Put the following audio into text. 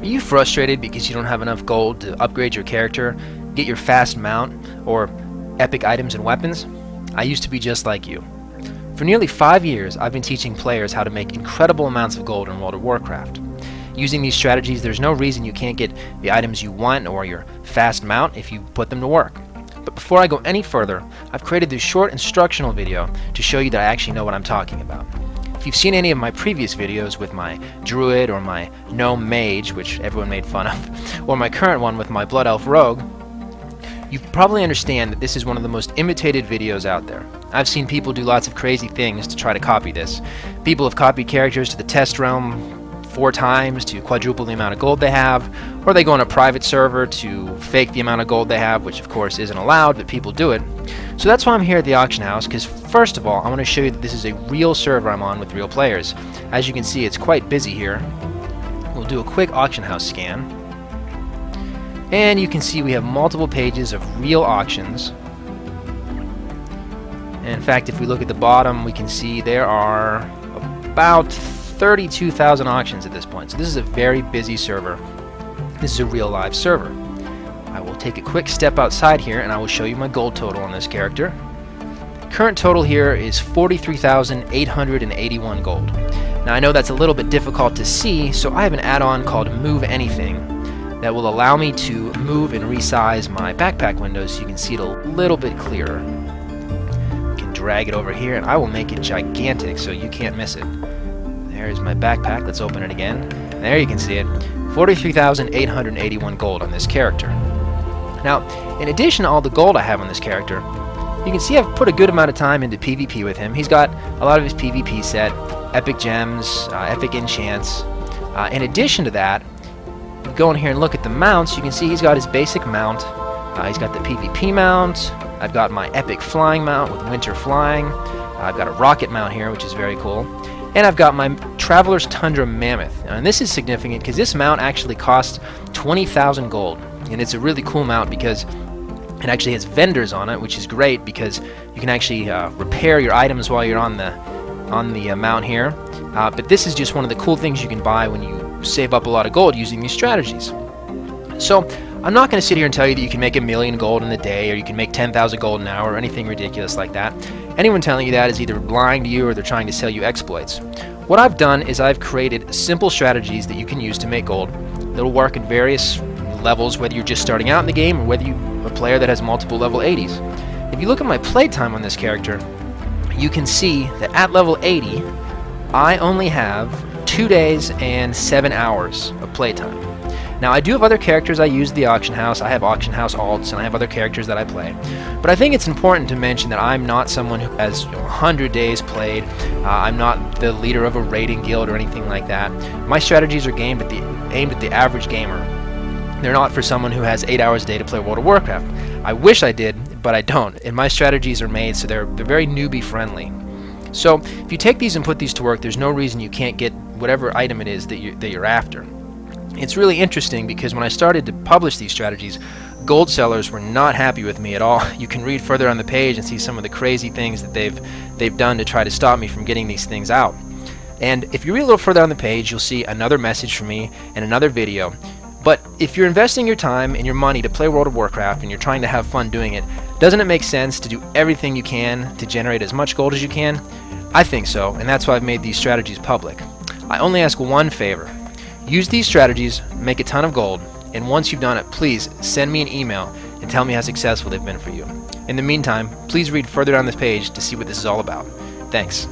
Are you frustrated because you don't have enough gold to upgrade your character, get your fast mount, or epic items and weapons? I used to be just like you. For nearly 5 years, I've been teaching players how to make incredible amounts of gold in World of Warcraft. Using these strategies, there's no reason you can't get the items you want or your fast mount if you put them to work. But before I go any further, I've created this short instructional video to show you that I actually know what I'm talking about. If you've seen any of my previous videos with my druid or my gnome mage, which everyone made fun of, or my current one with my blood elf rogue, you probably understand that this is one of the most imitated videos out there. I've seen people do lots of crazy things to try to copy this. People have copied characters to the test realm 4 times to quadruple the amount of gold they have, or they go on a private server to fake the amount of gold they have, which of course isn't allowed, but people do it. So that's why I'm here at the auction house, because first of all, I want to show you that this is a real server I'm on with real players. As you can see, it's quite busy here. We'll do a quick auction house scan. And you can see we have multiple pages of real auctions. And in fact, if we look at the bottom, we can see there are about 32,000 auctions at this point. So this is a very busy server. This is a real live server. I will take a quick step outside here and I will show you my gold total on this character. Current total here is 43,881 gold. Now I know that's a little bit difficult to see, so I have an add-on called Move Anything that will allow me to move and resize my backpack windows so you can see it a little bit clearer. You can drag it over here and I will make it gigantic so you can't miss it. There's my backpack. Let's open it again. There you can see it. 43,881 gold on this character. Now, in addition to all the gold I have on this character, you can see I've put a good amount of time into PvP with him. He's got a lot of his PvP set, epic gems, epic enchants. In addition to that, if you go in here and look at the mounts, you can see he's got his basic mount. He's got the PvP mount. I've got my epic flying mount with winter flying. I've got a rocket mount here, which is very cool. And I've got my Traveler's Tundra Mammoth. And this is significant because this mount actually costs 20,000 gold. And it's a really cool mount because it actually has vendors on it, which is great because you can actually repair your items while you're on the mount here. But this is just one of the cool things you can buy when you save up a lot of gold using these strategies. So I'm not going to sit here and tell you that you can make 1,000,000 gold in a day or you can make 10,000 gold an hour or anything ridiculous like that. Anyone telling you that is either lying to you or they're trying to sell you exploits. What I've done is I've created simple strategies that you can use to make gold that'll work in various levels, whether you're just starting out in the game or whether you're a player that has multiple level 80s. If you look at my playtime on this character, you can see that at level 80, I only have 2 days and 7 hours of playtime. Now I do have other characters I use at the auction house. I have auction house alts and I have other characters that I play. But I think it's important to mention that I'm not someone who has 100 days played. I'm not the leader of a raiding guild or anything like that. My strategies are aimed at the average gamer. They're not for someone who has 8 hours a day to play World of Warcraft. I wish I did, but I don't. And my strategies are made so they're very newbie friendly. So if you take these and put these to work, there's no reason you can't get whatever item it is that you're after. It's really interesting because when I started to publish these strategies, gold sellers were not happy with me at all. You can read further on the page and see some of the crazy things that they've done to try to stop me from getting these things out. And if you read a little further on the page, you'll see another message from me and another video. But if you're investing your time and your money to play World of Warcraft and you're trying to have fun doing it, doesn't it make sense to do everything you can to generate as much gold as you can? I think so, and that's why I've made these strategies public. I only ask one favor. Use these strategies, make a ton of gold, and once you've done it, please send me an email and tell me how successful they've been for you. In the meantime, please read further down this page to see what this is all about. Thanks.